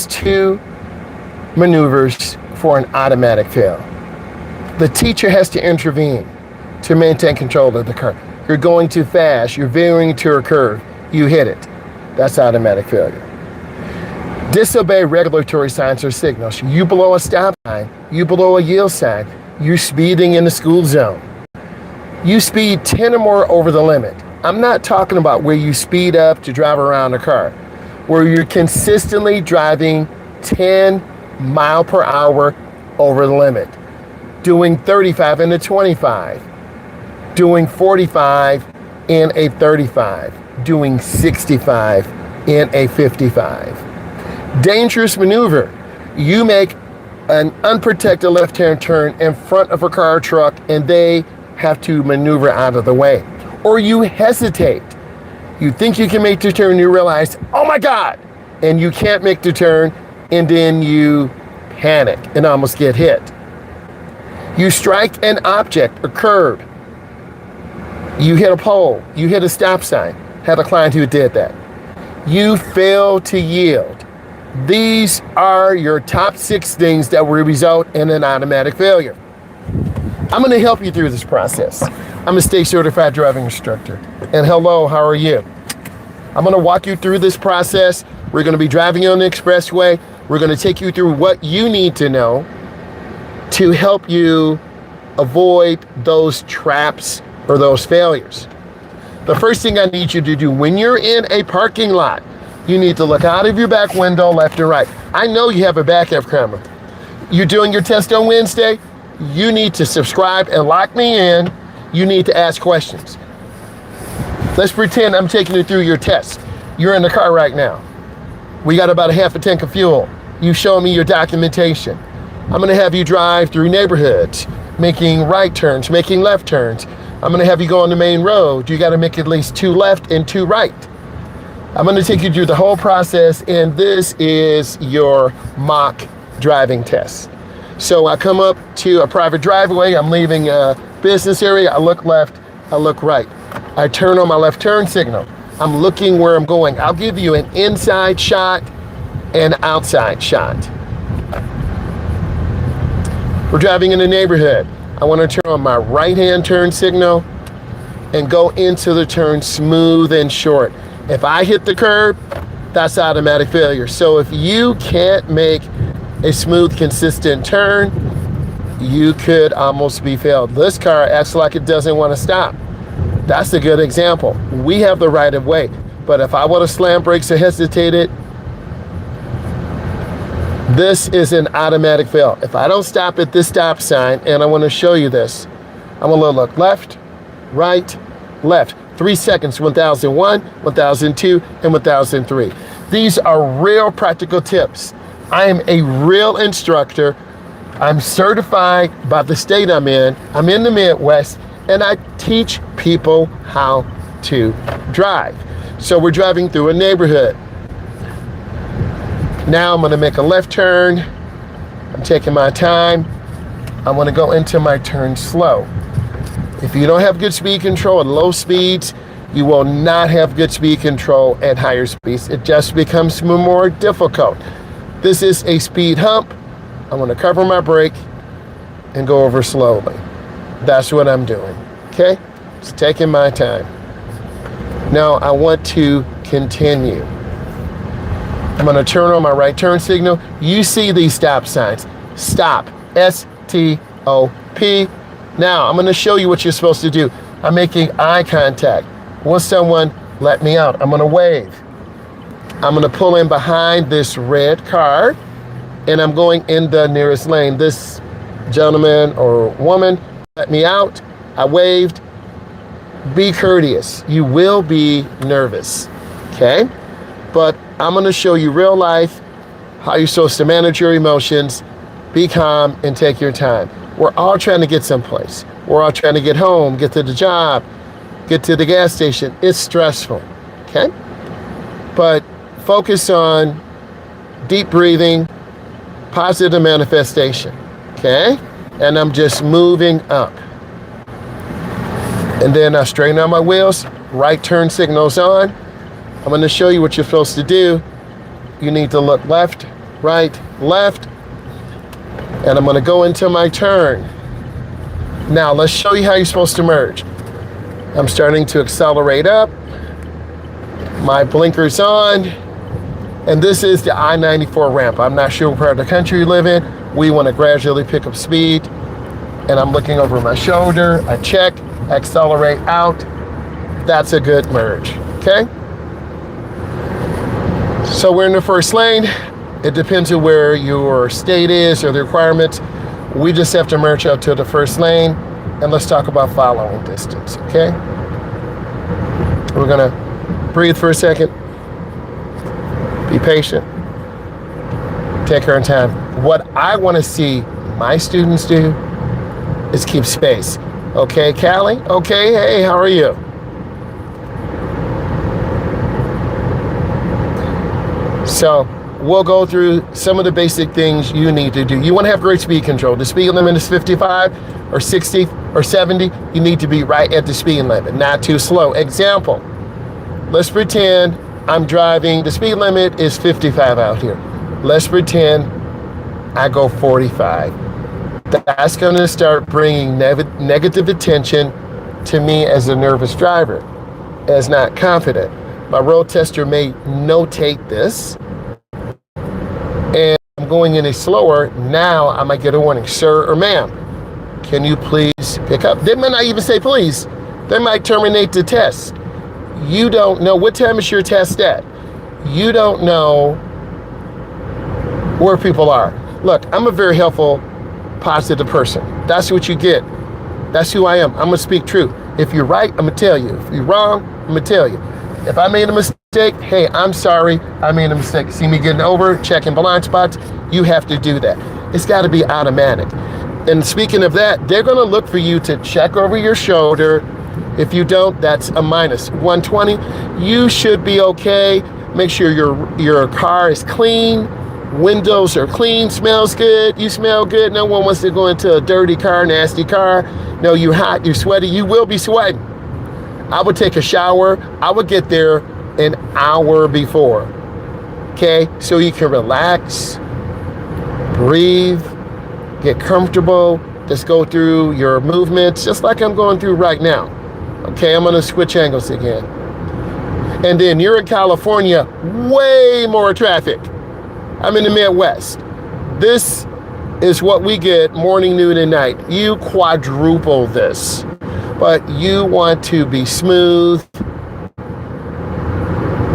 two maneuvers for an automatic fail. The teacher has to intervene to maintain control of the car. You're going too fast, you're veering to a curve, you hit it. That's automatic failure. Disobey regulatory signs or signals. You blow a stop sign, you blow a yield sign, you're speeding in the school zone. You speed 10 or more over the limit. I'm not talking about where you speed up to drive around a car, where you're consistently driving 10 mile per hour over the limit, doing 35 in a 25, doing 45 in a 35, doing 65 in a 55. Dangerous maneuver. You make an unprotected left-hand turn in front of a car or truck and they have to maneuver out of the way. Or you hesitate. You think you can make the turn, you realize, oh my God, and you can't make the turn, and then you panic and almost get hit. You strike an object, a curb. You hit a pole, you hit a stop sign. Had a client who did that. You fail to yield. These are your top 6 things that will result in an automatic failure. I'm going to help you through this process. I'm a state certified driving instructor. And hello, how are you? I'm going to walk you through this process. We're going to be driving on the expressway. We're going to take you through what you need to know to help you avoid those traps or those failures. The first thing I need you to do when you're in a parking lot, you need to look out of your back window, left and right. I know you have a backup camera. You're doing your test on Wednesday. You need to subscribe and lock me in. You need to ask questions. Let's pretend I'm taking you through your test. You're in the car right now. We got about a half a tank of fuel. You show me your documentation. I'm gonna have you drive through neighborhoods, making right turns, making left turns. I'm gonna have you go on the main road. You gotta make at least 2 left and 2 right. I'm gonna take you through the whole process, and this is your mock driving test. So I come up to a private driveway, I'm leaving a business area, I look left, I look right. I turn on my left turn signal. I'm looking where I'm going. I'll give you an inside shot and outside shot. We're driving in a neighborhood. I want to turn on my right-hand turn signal and go into the turn smooth and short. If I hit the curb, that's automatic failure. So if you can't make a smooth, consistent turn, you could almost be failed. This car acts like it doesn't want to stop. That's a good example. We have the right of way, but if I would have slammed brakes or hesitated, this is an automatic fail. If I don't stop at this stop sign, and I want to show you this, I'm going to look left, right, left. 3 seconds, 1001, 1002, and 1003. These are real practical tips. I am a real instructor. I'm certified by the state I'm in. I'm in the Midwest, and I teach people how to drive. So we're driving through a neighborhood. Now I'm gonna make a left turn. I'm taking my time. I wanna go into my turn slow. If you don't have good speed control at low speeds, you will not have good speed control at higher speeds. It just becomes more difficult. This is a speed hump. I'm gonna cover my brake and go over slowly. That's what I'm doing, okay? Just taking my time. Now I want to continue. I'm gonna turn on my right turn signal. You see these stop signs. Stop, S-T-O-P. Now I'm gonna show you what you're supposed to do. I'm making eye contact. Will someone let me out? I'm gonna wave. I'm gonna pull in behind this red car, and I'm going in the nearest lane. This gentleman or woman let me out. I waved. Be courteous. You will be nervous, okay? But I'm gonna show you real life how you're supposed to manage your emotions, be calm, and take your time. We're all trying to get someplace. We're all trying to get home, get to the job, get to the gas station. It's stressful, okay? But focus on deep breathing, positive manifestation, okay? And I'm just moving up. And then I straighten out my wheels, right turn signals on. I'm gonna show you what you're supposed to do. You need to look left, right, left, and I'm gonna go into my turn. Now, let's show you how you're supposed to merge. I'm starting to accelerate up. My blinker's on. And this is the I-94 ramp. I'm not sure what part of the country you live in. We want to gradually pick up speed. And I'm looking over my shoulder. I check, accelerate out. That's a good merge, okay? So we're in the first lane. It depends on where your state is or the requirements. We just have to merge up to the first lane. And let's talk about following distance, okay? We're gonna breathe for a second. Be patient. Take our time. What I want to see my students do is keep space. Okay, Callie? Okay, hey, how are you? So we'll go through some of the basic things you need to do. You want to have great speed control. The speed limit is 55 or 60 or 70. You need to be right at the speed limit, not too slow. Example, let's pretend I'm driving, the speed limit is 55 out here. Let's pretend I go 45. That's gonna start bringing negative attention to me as a nervous driver, as not confident. My road tester may notate this, and I'm going any slower. Now I might get a warning, sir or ma'am, can you please pick up? They might not even say please. They might terminate the test. You don't know, what time is your test at? You don't know where people are. Look, I'm a very helpful, positive person. That's what you get. That's who I am. I'm gonna speak truth. If you're right, I'm gonna tell you. If you're wrong, I'm gonna tell you. If I made a mistake, hey, I'm sorry, I made a mistake. See me getting over, checking blind spots, you have to do that. It's gotta be automatic. And speaking of that, they're gonna look for you to check over your shoulder. If you don't, that's a minus 120. You should be okay. Make sure your car is clean. Windows are clean, smells good. You smell good. No one wants to go into a dirty car, nasty car. No, you're hot, you're sweaty. You will be sweating. I would take a shower. I would get there an hour before. Okay, so you can relax, breathe, get comfortable. Just go through your movements, just like I'm going through right now. Okay, I'm gonna switch angles again. And then you're in California, way more traffic. I'm in the Midwest. This is what we get morning, noon, and night. You quadruple this, but you want to be smooth.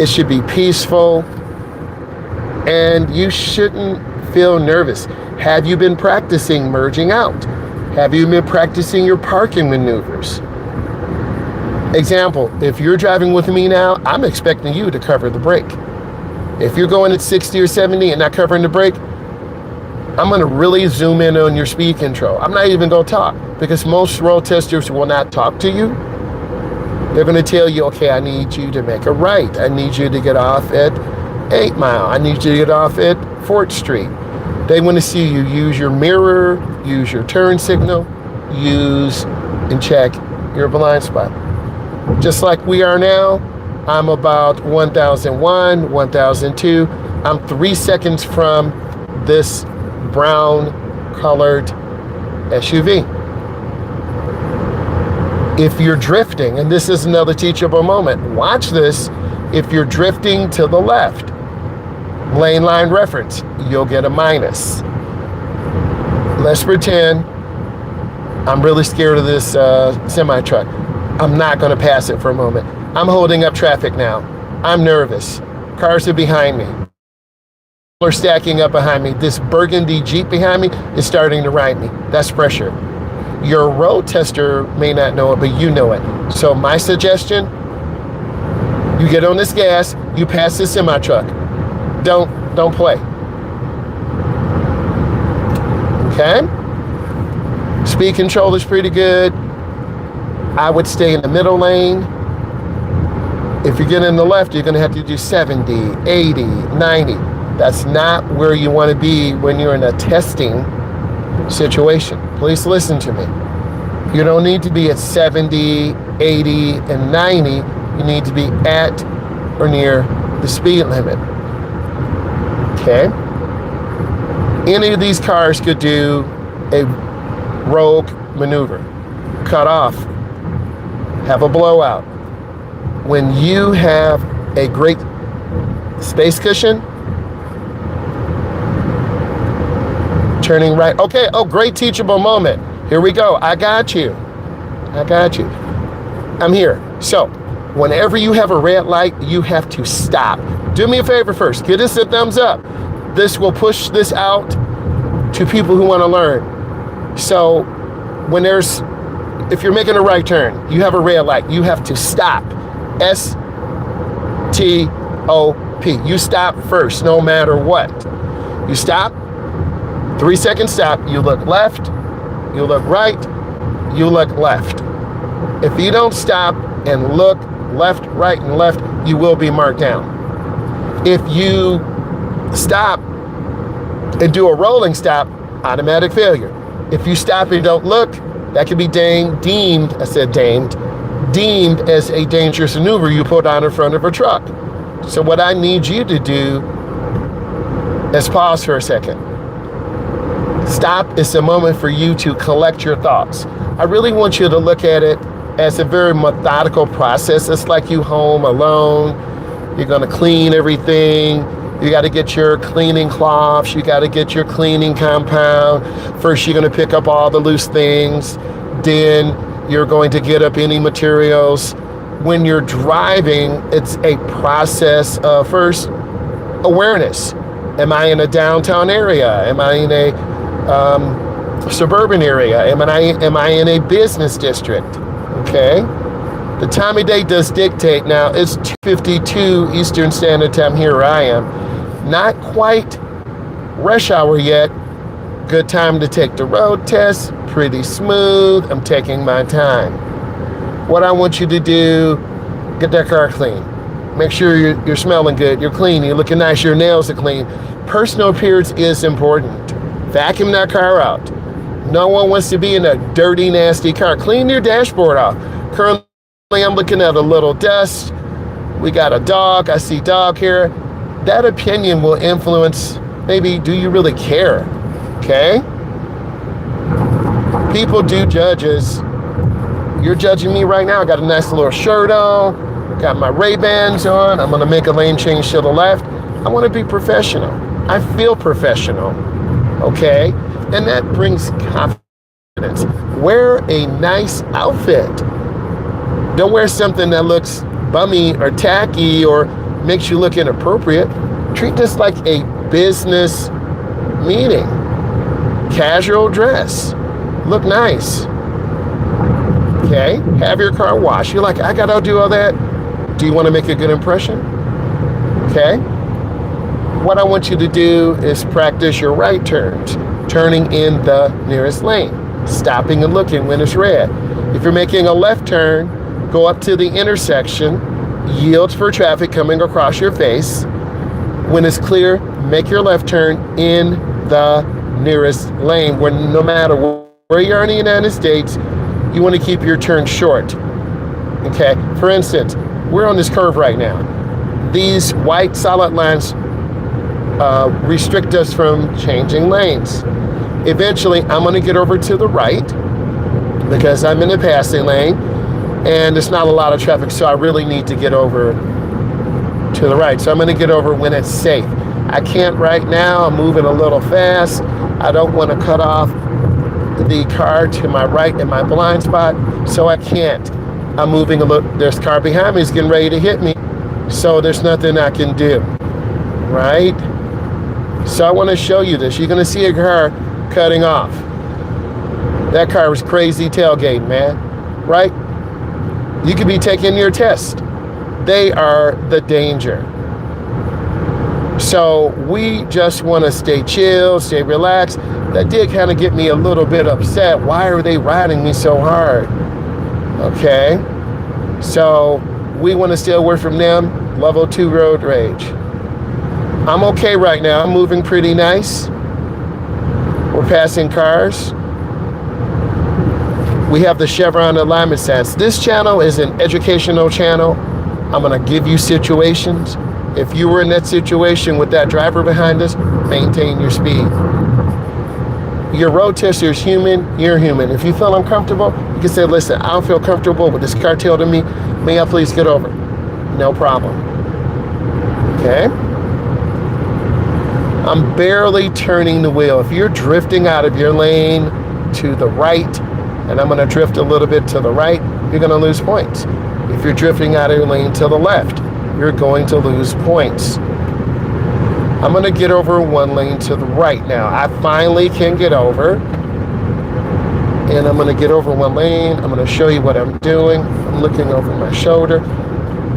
It should be peaceful, and you shouldn't feel nervous. Have you been practicing merging out? Have you been practicing your parking maneuvers? Example, if you're driving with me now, I'm expecting you to cover the brake. If you're going at 60 or 70 and not covering the brake, I'm gonna really zoom in on your speed control. I'm not even gonna talk, because most road testers will not talk to you. They're gonna tell you, okay, I need you to make a right. I need you to get off at 8 Mile. I need you to get off at 4th Street. They wanna see you use your mirror, use your turn signal, use and check your blind spot. Just like we are now, I'm about 1001, 1002. I'm 3 seconds from this brown colored SUV. If you're drifting, and this is another teachable moment, watch this. If you're drifting to the left, lane line reference, you'll get a minus. Let's pretend I'm really scared of this semi truck. I'm not gonna pass it for a moment. I'm holding up traffic now. I'm nervous. Cars are behind me. People are stacking up behind me. This burgundy Jeep behind me is starting to ride me. That's pressure. Your road tester may not know it, but you know it. So my suggestion, you get on this gas, you pass this semi truck. Don't play. Okay? Speed control is pretty good. I would stay in the middle lane. If you get in the left, you're gonna have to do 70, 80, 90. That's not where you wanna be when you're in a testing situation. Please listen to me. You don't need to be at 70, 80, and 90. You need to be at or near the speed limit. Okay? Any of these cars could do a rogue maneuver, cut off, have a blowout. When you have a great space cushion, turning right. Okay, oh, great teachable moment. Here we go. I got you. I'm here. So, whenever you have a red light, you have to stop. Do me a favor first. Give us a thumbs up. This will push this out to people who want to learn. So, if you're making a right turn, you have a red light, you have to stop. S-T-O-P. You stop first, no matter what. You stop. 3-second stop. You look left. You look right. You look left. If you don't stop and look left, right, and left, you will be marked down. If you stop and do a rolling stop, automatic failure. If you stop and don't look, that can be deemed as a dangerous maneuver you put on in front of a truck. So what I need you to do is pause for a second. Stop is a moment for you to collect your thoughts. I really want you to look at it as a very methodical process. It's like you home alone. You're gonna clean everything. You gotta get your cleaning cloths. You gotta get your cleaning compound. First, you're gonna pick up all the loose things. Then you're going to get up any materials. When you're driving, it's a process of first awareness. Am I in a downtown area? Am I in a suburban area? Am I in a business district? Okay. The time of day does dictate. Now it's 2:52 Eastern Standard Time. Here I am. Not quite rush hour yet. Good time to take the road test. Pretty smooth. I'm taking my time. What I want you to do, get that car clean. Make sure you're smelling good. You're clean. You're looking nice. Your nails are clean. Personal appearance is important. Vacuum that car out. No one wants to be in a dirty, nasty car. Clean your dashboard off. Currently, I'm looking at a little dust. We got a dog. I see dog hair. That opinion will influence, maybe, do you really care? Okay? People do judges. You're judging me right now. I got a nice little shirt on. Got my Ray-Bans on. I'm going to make a lane change to the left. I want to be professional. I feel professional. Okay? And that brings confidence. Wear a nice outfit. Don't wear something that looks bummy or tacky or makes you look inappropriate. Treat this like a business meeting. Casual dress. Look nice. Okay? Have your car washed. You're like, I gotta do all that. Do you want to make a good impression? Okay? What I want you to do is practice your right turns. Turning in the nearest lane. Stopping and looking when it's red. If you're making a left turn, go up to the intersection. Yield for traffic coming across your face. When it's clear, make your left turn in the nearest lane, where no matter where you are in the United States, you want to keep your turn short. Okay, for instance, we're on this curve right now. These white solid lines restrict us from changing lanes. Eventually, I'm going to get over to the right because I'm in the passing lane and there's not a lot of traffic, so I really need to get over to the right. So I'm going to get over when it's safe. I can't right now. I'm moving a little fast. I don't want to cut off the car to my right in my blind spot, so I can't. I'm moving a little. There's a car behind me. It's getting ready to hit me, so there's nothing I can do, right? So I want to show you this. You're going to see a car cutting off. That car was crazy tailgating, man, right? You could be taking your test. They are the danger. So we just want to stay chill, stay relaxed. That did kind of get me a little bit upset. Why are they riding me so hard? Okay. So we want to stay away from them. Level 2 road rage. I'm okay right now. I'm moving pretty nice. We're passing cars. We have the Chevron alignment signs. This channel is an educational channel. I'm going to give you situations. If you were in that situation with that driver behind us, maintain your speed. Your road tester is human, you're human. If you feel uncomfortable, you can say, listen, I don't feel comfortable with this car tail to me. May I please get over? No problem. Okay? I'm barely turning the wheel. If you're drifting out of your lane to the right, and I'm gonna drift a little bit to the right, you're gonna lose points. If you're drifting out of your lane to the left, you're going to lose points. I'm gonna get over one lane to the right now. I finally can get over. And I'm gonna get over one lane. I'm gonna show you what I'm doing. I'm looking over my shoulder.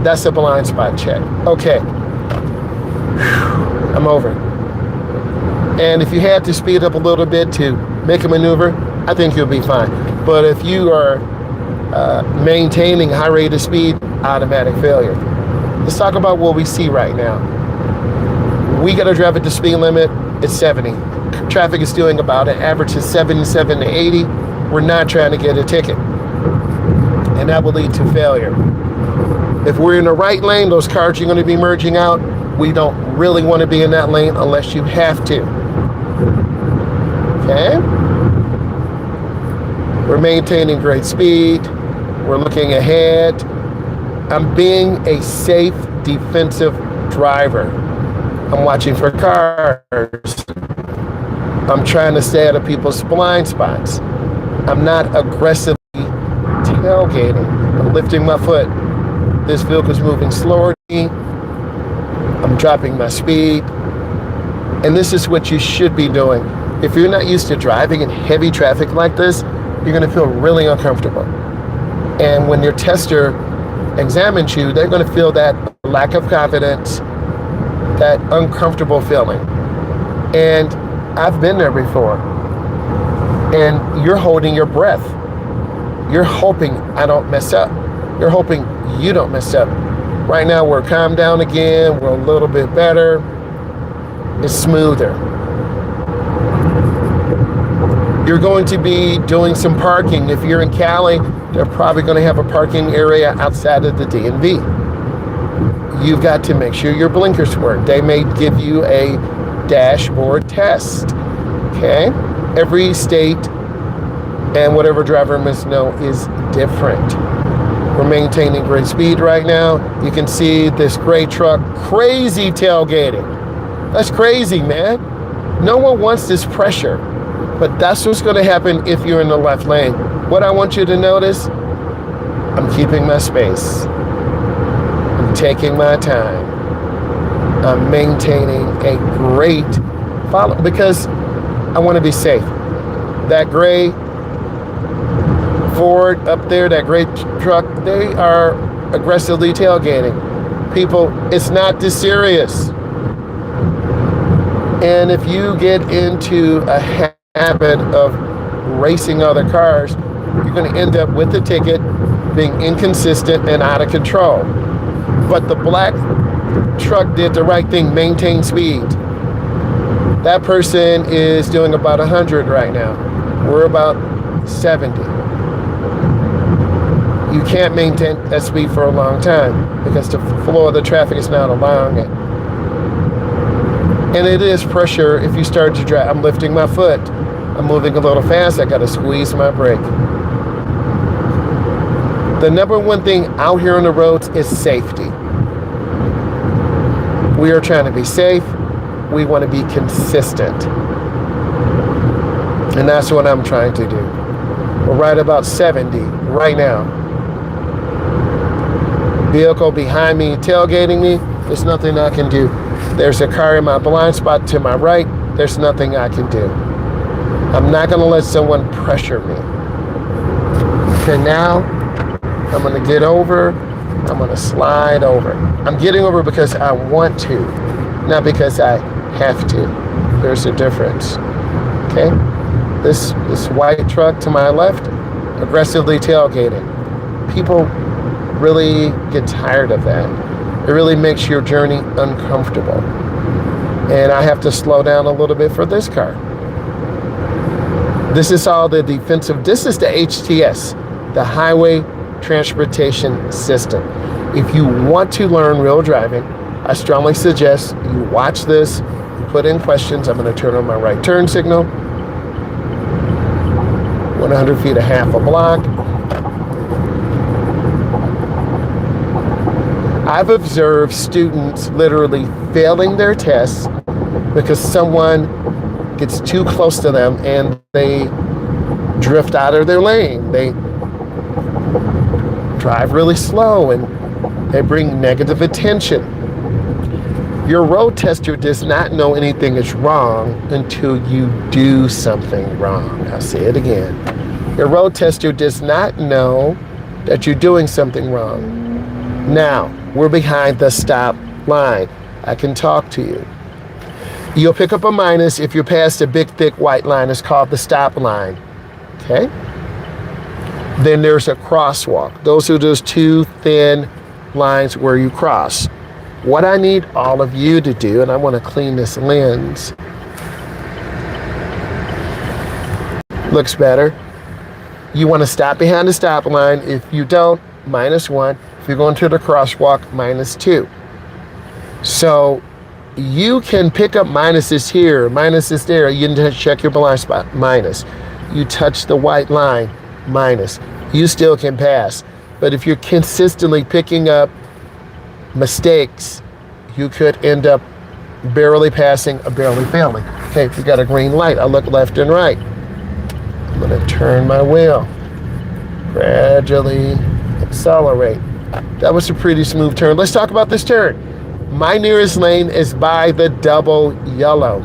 That's a blind spot check. Okay, I'm over. And if you had to speed up a little bit to make a maneuver, I think you'll be fine. But if you are maintaining a high rate of speed, automatic failure. Let's talk about what we see right now. We got to drive at the speed limit. It's 70. Traffic is doing about an average of 77 to 80. We're not trying to get a ticket. And that will lead to failure. If we're in the right lane, those cars are going to be merging out. We don't really want to be in that lane unless you have to. Okay? We're maintaining great speed. We're looking ahead. I'm being a safe, defensive driver. I'm watching for cars. I'm trying to stay out of people's blind spots. I'm not aggressively tailgating. I'm lifting my foot. This vehicle's moving slower than me. I'm dropping my speed. And this is what you should be doing. If you're not used to driving in heavy traffic like this, you're gonna feel really uncomfortable. And when your tester examines you, they're gonna feel that lack of confidence, that uncomfortable feeling. And I've been there before. And you're holding your breath. You're hoping I don't mess up. You're hoping you don't mess up. Right now we're calmed down again. We're a little bit better. It's smoother. You're going to be doing some parking. If you're in Cali, they're probably going to have a parking area outside of the DMV. You've got to make sure your blinkers work. They may give you a dashboard test. Okay? Every state and whatever driver must know is different. We're maintaining great speed right now. You can see this gray truck, crazy tailgating. That's crazy, man. No one wants this pressure, but that's what's going to happen if you're in the left lane. What I want you to notice, I'm keeping my space. I'm taking my time. I'm maintaining a great follow because I want to be safe. That gray Ford up there, that gray truck, they are aggressively tailgating. People, it's not this serious. And if you get into a habit of racing other cars, you're going to end up with a ticket, being inconsistent and out of control. But the black truck did the right thing, maintain speed. That person is doing about 100 right now. We're about 70. You can't maintain that speed for a long time because the flow of the traffic is not allowing it. And it is pressure if you start to drive. I'm lifting my foot. I'm moving a little fast. I got to squeeze my brake. The number one thing out here on the roads is safety. We are trying to be safe. We want to be consistent. And that's what I'm trying to do. We're right about 70 right now. Vehicle behind me tailgating me, there's nothing I can do. There's a car in my blind spot to my right, there's nothing I can do. I'm not going to let someone pressure me. Okay, now I'm going to get over. I'm going to slide over. I'm getting over because I want to, not because I have to. There's a difference. Okay? This white truck to my left, aggressively tailgating. People really get tired of that. It really makes your journey uncomfortable. And I have to slow down a little bit for this car. This is all the defensive. This is the HTS, the Highway Transportation System. If you want to learn real driving, I strongly suggest you watch this, put in questions. I'm going to turn on my right turn signal. 100 feet, a half a block. I've observed students literally failing their tests because someone gets too close to them and they drift out of their lane. They drive really slow and they bring negative attention. Your road tester does not know anything is wrong until you do something wrong. I'll say it again. Your road tester does not know that you're doing something wrong. Now, we're behind the stop line. I can talk to you. You'll pick up a minus if you're past a big, thick white line. It's called the stop line. Okay? Then there's a crosswalk. Those are those two thin lines where you cross. What I need all of you to do, and I want to clean this lens. Looks better. You want to stop behind the stop line. If you don't, -1. If you're going to the crosswalk, -2. So you can pick up minuses here, minuses there. You can check your blind spot, minus. You touch the white line, minus. You still can pass. But if you're consistently picking up mistakes, you could end up barely passing or barely failing. Okay, if you got a green light, I look left and right. I'm going to turn my wheel. Gradually accelerate. That was a pretty smooth turn. Let's talk about this turn. My nearest lane is by the double yellow.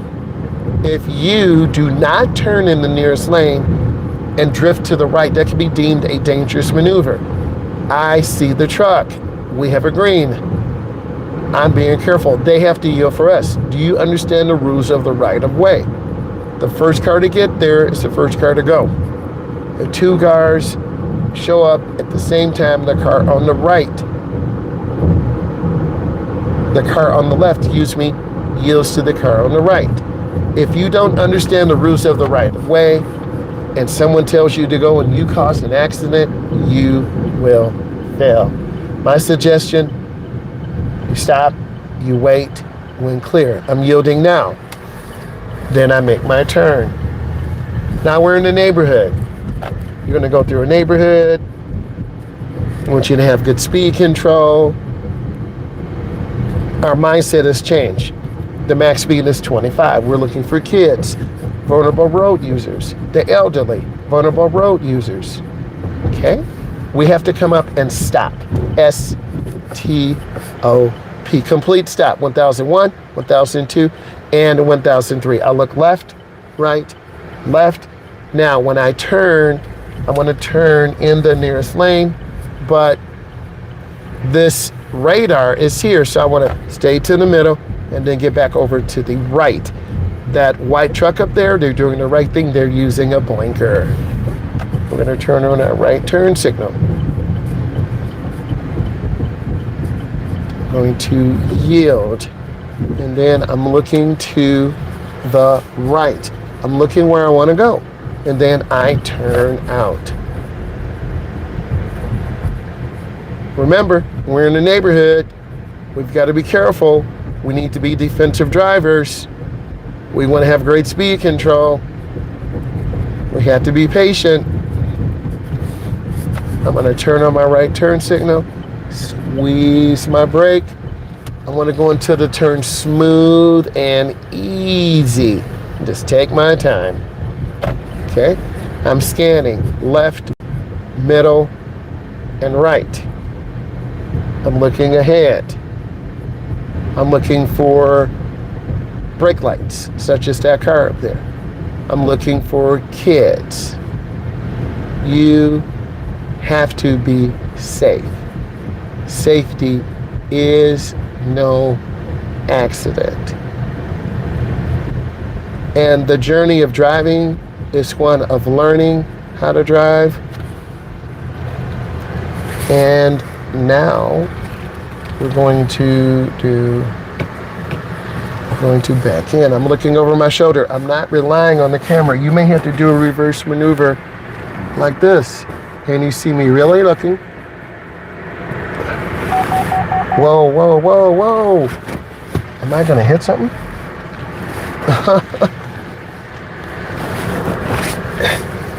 If you do not turn in the nearest lane and drift to the right, that can be deemed a dangerous maneuver. I see the truck. We have a green. I'm being careful. They have to yield for us. Do you understand the rules of the right of way? The first car to get there is the first car to go. The two cars show up at the same time. The car on the right, the car on the left, yields to the car on the right. If you don't understand the rules of the right of way and someone tells you to go and you cause an accident, you will fail. My suggestion, you stop, you wait, when clear. I'm yielding now. Then I make my turn. Now we're in the neighborhood. You're going to go through a neighborhood. I want you to have good speed control. Our mindset has changed. The max speed is 25. We're looking for kids, vulnerable road users, the elderly, vulnerable road users. Okay? We have to come up and stop. S-T-O-P. Complete stop. 1001, 1002, and 1003. I look left, right, left. Now, when I turn, I want to turn in the nearest lane, but this radar is here, so I want to stay to the middle and then get back over to the right. That white truck up there, they're doing the right thing. They're using a blinker. We're going to turn on our right turn signal. I'm going to yield, and then I'm looking to the right. I'm looking where I want to go, and then I turn out. Remember, we're in the neighborhood. We've got to be careful. We need to be defensive drivers. We want to have great speed control. We have to be patient. I'm going to turn on my right turn signal, squeeze my brake. I want to go into the turn smooth and easy. Just take my time. Okay? I'm scanning left, middle, and right. I'm looking ahead. I'm looking for brake lights, such as that car up there. I'm looking for kids. You have to be safe. Safety is no accident. And the journey of driving is one of learning how to drive. And now we're going to back in. I'm looking over my shoulder. I'm not relying on the camera. You may have to do a reverse maneuver like this. Can you see me really looking? Whoa, whoa, whoa, whoa. Am I gonna hit something?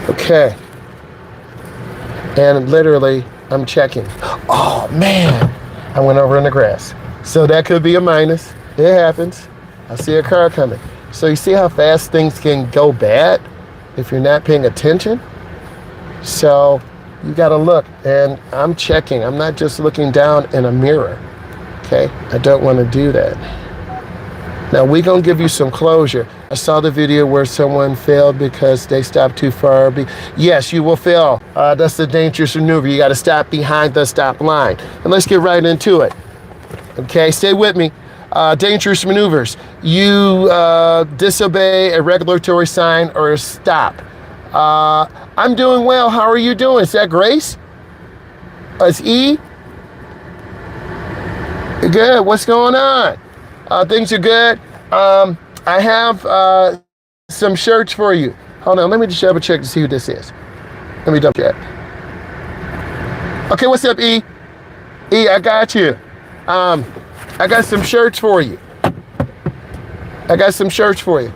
Okay. And literally, I'm checking. Oh man, I went over in the grass. So that could be a minus. It happens. I see a car coming. So you see how fast things can go bad if you're not paying attention? So you gotta look, and I'm checking. I'm not just looking down in a mirror, okay? I don't wanna do that. Now we're gonna give you some closure. I saw the video where someone failed because they stopped too far. Yes, you will fail. That's the dangerous maneuver. You gotta stop behind the stop line. And let's get right into it. Okay, stay with me. Dangerous maneuvers. You disobey a regulatory sign or a stop. I'm doing well. How are you doing? Is that Grace? It's E? Good. What's going on? Things are good. I have some shirts for you. Hold on. Let me just double check to see who this is. Let me double check. Okay, what's up, E? E, I got you. I got some shirts for you. I got some shirts for you.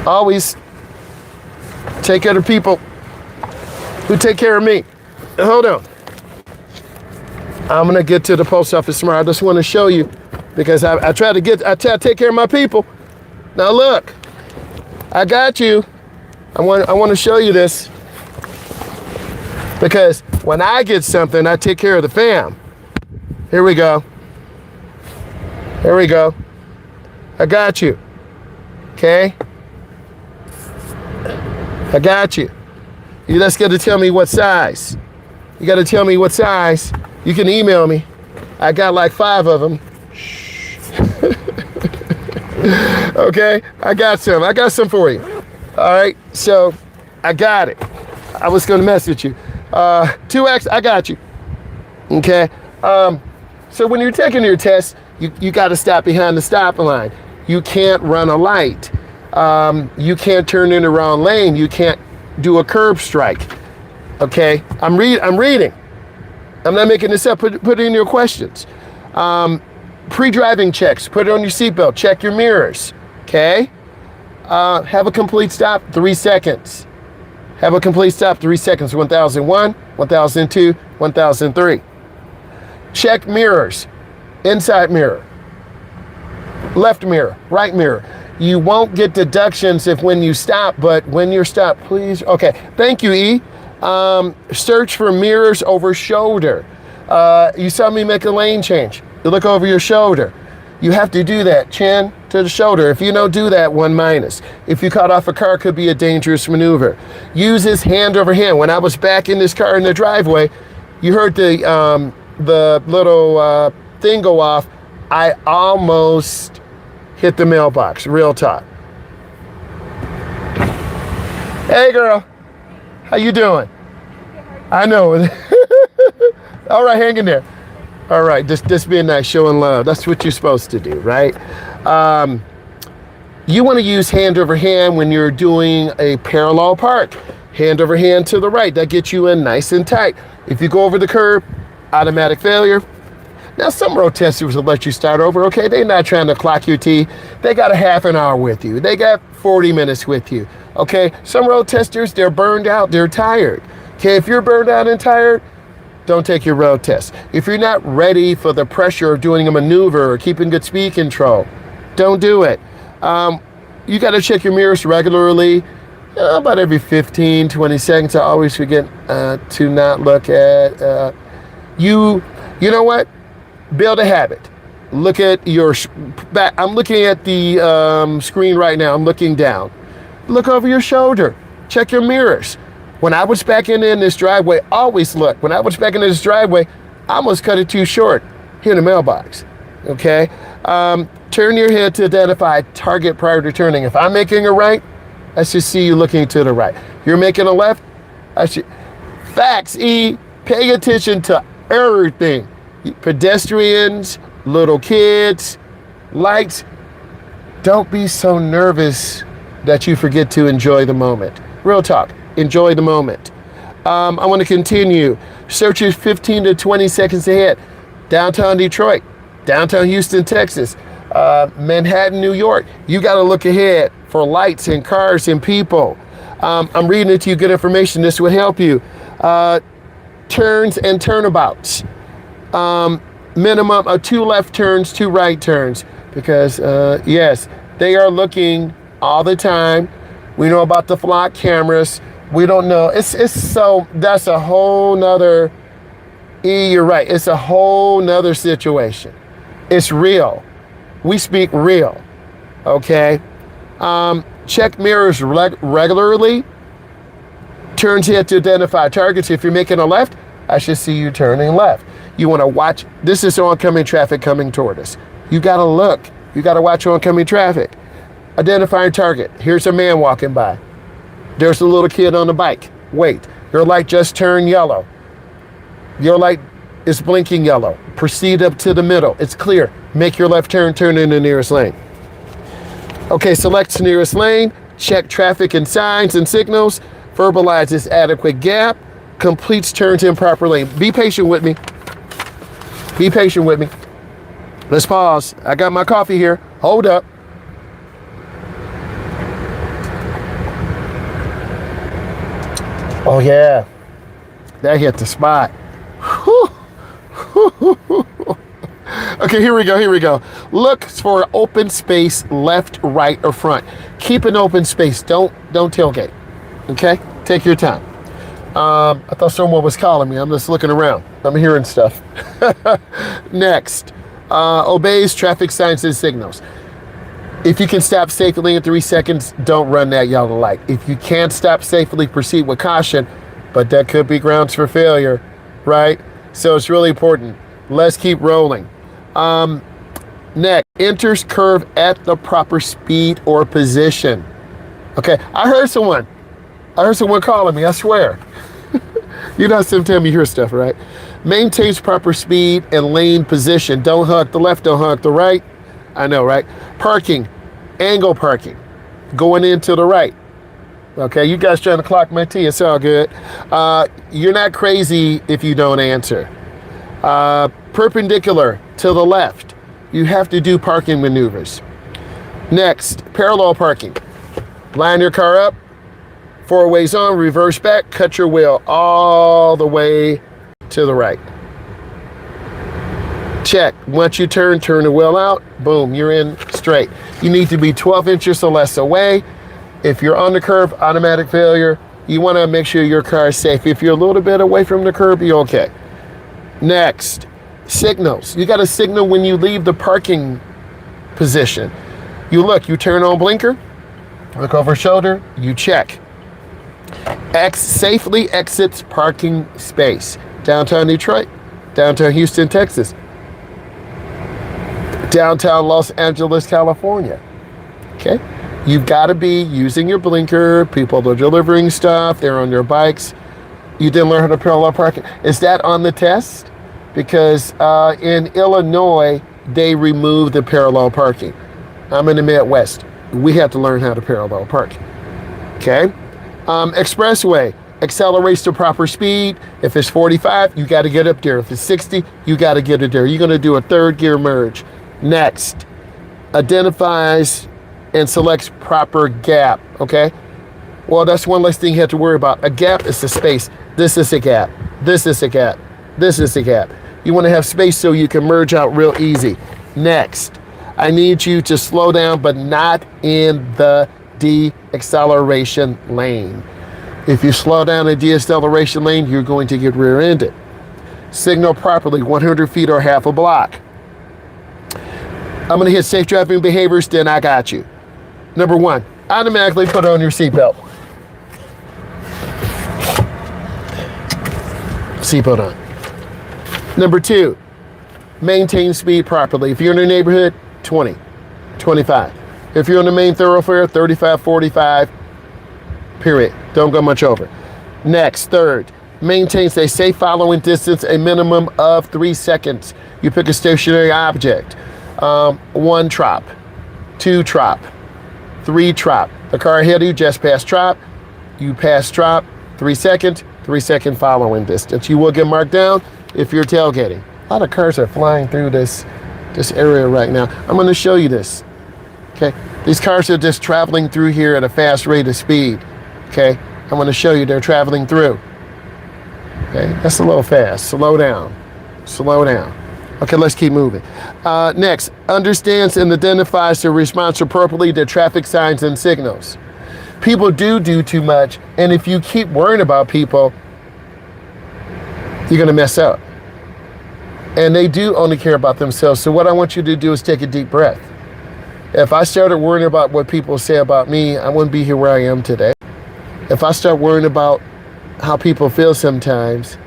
Always take care of people who take care of me. Hold on. I'm gonna get to the post office tomorrow. I just want to show you because I try to take care of my people. Now look, I got you. I want to show you this because when I get something, I take care of the fam. Here we go. Here we go. I got you. Okay. I got you. You just got to tell me what size. You got to tell me what size. You can email me. I got like 5 of them. Okay, I got some for you. All right, so I got it. I was gonna message you. 2X, I got you. Okay, so when you're taking your test, you got to stop behind the stop line. You can't run a light. You can't turn in the wrong lane. You can't do a curb strike. Okay, I'm reading. I'm not making this up. Put it in your questions. Pre-driving checks. Put it on your seatbelt. Check your mirrors. Okay. Have a complete stop. 3 seconds. Have a complete stop. 3 seconds. 1001, 1002, 1003. Check mirrors. Inside mirror. Left mirror. Right mirror. You won't get deductions if when you stop, but when you're stopped, please. Okay. Thank you, E. Search for mirrors over shoulder. You saw me make a lane change. You look over your shoulder. You have to do that, chin to the shoulder. If you don't do that, 1 minus. If you cut off a car, it could be a dangerous maneuver. Use this hand over hand. When I was back in this car in the driveway, you heard the little thing go off. I almost hit the mailbox, real talk. Hey girl, how you doing? I know. All right, hang in there. All right, just being nice, showing love. That's what you're supposed to do, right? You want to use hand over hand when you're doing a parallel park. Hand over hand to the right. That gets you in nice and tight. If you go over the curb, automatic failure. Now, some road testers will let you start over, okay? They're not trying to clock your T. They got a half an hour with you. They got 40 minutes with you, okay? Some road testers, they're burned out. They're tired. Okay, if you're burned out and tired, don't take your road test. If you're not ready for the pressure of doing a maneuver or keeping good speed control, don't do it. You got to check your mirrors regularly, about every 15, 20 seconds. I always forget to not look at, you know what? Build a habit. Look at your back. I'm looking at the screen right now. I'm looking down. Look over your shoulder. Check your mirrors. When I was back in this driveway, always look. When I was back in this driveway, I almost cut it too short. Here in the mailbox, okay? Turn your head to identify target prior to turning. If I'm making a right, I should see you looking to the right. You're making a left, I should. Facts, E. Pay attention to everything. Pedestrians, little kids, lights. Don't be so nervous that you forget to enjoy the moment. Real talk. Enjoy the moment. I want to continue. Search is 15 to 20 seconds ahead. Downtown Detroit, downtown Houston, Texas, Manhattan, New York. You got to look ahead for lights and cars and people. I'm reading it to you, good information. This will help you. Turns and turnabouts. Minimum of 2 left turns, 2 right turns. Because, yes, they are looking all the time. We know about the flock cameras. We don't know. That's a whole nother, you're right. It's a whole nother situation. It's real. We speak real, okay? Check mirrors regularly. Turns head to identify targets. If you're making a left, I should see you turning left. You want to watch. This is oncoming traffic coming toward us. You got to look. You got to watch oncoming traffic. Identifying target. Here's a man walking by. There's a little kid on the bike. Wait. Your light just turned yellow. Your light is blinking yellow. Proceed up to the middle. It's clear. Make your left turn. Turn in the nearest lane. Okay, select nearest lane. Check traffic and signs and signals. Verbalizes adequate gap. Completes turns in proper lane. Be patient with me. Be patient with me. Let's pause. I got my coffee here. Hold up. Oh yeah, that hit the spot. Okay, here we go. Look for open space, left, right, or front. Keep an open space. Don't tailgate. Okay, take your time. I thought someone was calling me. I'm just looking around. I'm hearing stuff. Next, obeys traffic signs and signals. If you can stop safely in 3 seconds, don't run that yellow light. If you can't stop safely, proceed with caution, but that could be grounds for failure, right? So it's really important. Let's keep rolling. Next, enters curve at the proper speed or position. Okay, I heard someone calling me, I swear. You know, sometimes you hear stuff, right? Maintains proper speed and lane position. Don't hug the left, don't hug the right. I know, right? Parking, angle parking, going into the right. Okay, you guys trying to clock my tea, it's all good. You're not crazy if you don't answer. Perpendicular to the left. You have to do parking maneuvers. Next, parallel parking. Line your car up, 4 ways on, reverse back, cut your wheel all the way to the right. Check. Once you turn the wheel out, boom, you're in straight. You need to be 12 inches or less away. If you're on the curb, automatic failure. You want to make sure your car is safe. If you're a little bit away from the curb, you're okay. Next, signals. You got to signal when you leave the parking position. You turn on blinker, look over shoulder, you check. Safely exits parking space. Downtown Detroit, downtown Houston, Texas, downtown Los Angeles, California. Okay? You've got to be using your blinker. People are delivering stuff. They're on their bikes. You didn't learn how to parallel parking. Is that on the test? Because in Illinois, they removed the parallel parking. I'm in the Midwest. We have to learn how to parallel park. Okay? Expressway. Accelerates to proper speed. If it's 45, you got to get up there. If it's 60, you got to get it there. You're going to do a third gear merge. Next, identifies and selects proper gap. Okay? Well, that's one less thing you have to worry about. A gap is a space. This is a gap. This is a gap. This is a gap. You want to have space so you can merge out real easy. Next, I need you to slow down, but not in the deceleration lane. If you slow down in deceleration lane, you're going to get rear-ended. Signal properly, 100 feet or half a block. I'm going to hit safe driving behaviors, then I got you. Number 1, automatically put on your seatbelt. Seatbelt on. Number 2, maintain speed properly. If you're in the neighborhood, 20, 25. If you're on the main thoroughfare, 35, 45, period. Don't go much over. Next, 3rd, maintains a safe following distance, a minimum of 3 seconds. You pick a stationary object. 1 trop, 2 trop, 3 trop. The car ahead of you just passed trop. You pass trop, 3 seconds, 3 second following distance. You will get marked down if you're tailgating. A lot of cars are flying through this area right now. I'm going to show you this. Okay, these cars are just traveling through here at a fast rate of speed. Okay, I'm going to show you they're traveling through. Okay, that's a little fast. Slow down. Slow down. Okay, let's keep moving. Next, understands and identifies to respond appropriately to traffic signs and signals. People do too much, and if you keep worrying about people, you're going to mess up. And they do only care about themselves. So what I want you to do is take a deep breath. If I started worrying about what people say about me, I wouldn't be here where I am today. If I start worrying about how people feel sometimes,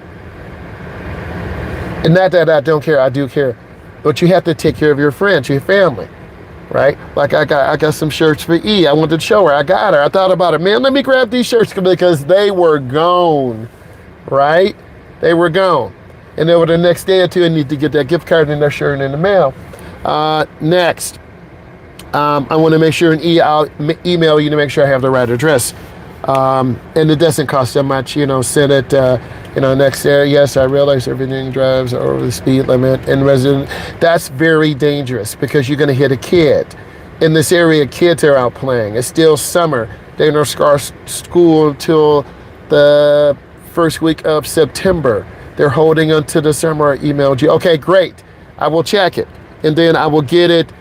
and not that I don't care, I do care, but you have to take care of your friends, your family, right? Like I got some shirts for E. I wanted to show her. I got her. I thought about it. Man, let me grab these shirts because they were gone, right? They were gone. And over the next day or two, I need to get that gift card and their shirt in the mail. Next, I want to make sure I'll email you to make sure I have the right address. And it doesn't cost that much, send it, next there. Yes, I realize everything drives over the speed limit and resident. That's very dangerous because you're going to hit a kid. In this area, kids are out playing. It's still summer. They don't start school until the first week of September. They're holding until the summer. I emailed you. Okay, great. I will check it. And then I will get it.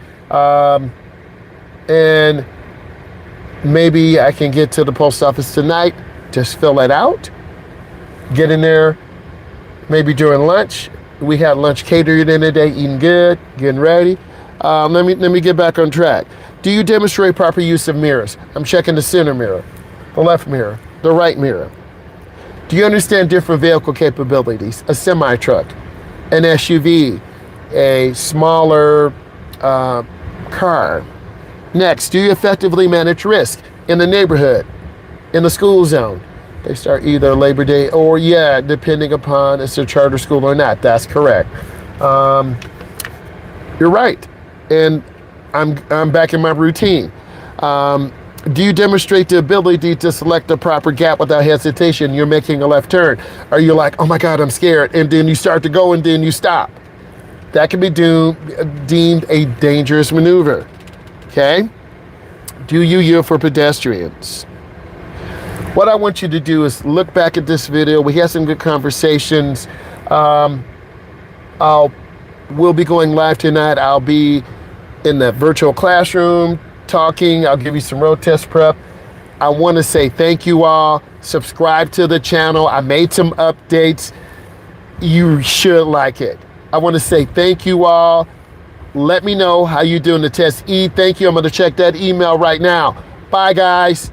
And maybe I can get to the post office tonight. Just fill it out. Get in there. Maybe during lunch. We had lunch catered in today, eating good, getting ready. Let me get back on track. Do you demonstrate proper use of mirrors? I'm checking the center mirror, the left mirror, the right mirror. Do you understand different vehicle capabilities? A semi-truck, an SUV, a smaller car. Next, do you effectively manage risk in the neighborhood, in the school zone? They start either Labor Day or, depending upon if it's a charter school or not. That's correct. You're right. And I'm back in my routine. Do you demonstrate the ability to select the proper gap without hesitation? You're making a left turn. Are you like, oh my God, I'm scared, and then you start to go and then you stop? That can be deemed a dangerous maneuver. Okay? Do you yield for pedestrians? What I want you to do is look back at this video. We had some good conversations. We'll be going live tonight. I'll be in the virtual classroom talking. I'll give you some road test prep. I want to say thank you all. Subscribe to the channel. I made some updates. You should like it. I want to say thank you all. Let me know how you're doing the test. Thank you. I'm going to check that email right now. Bye, guys.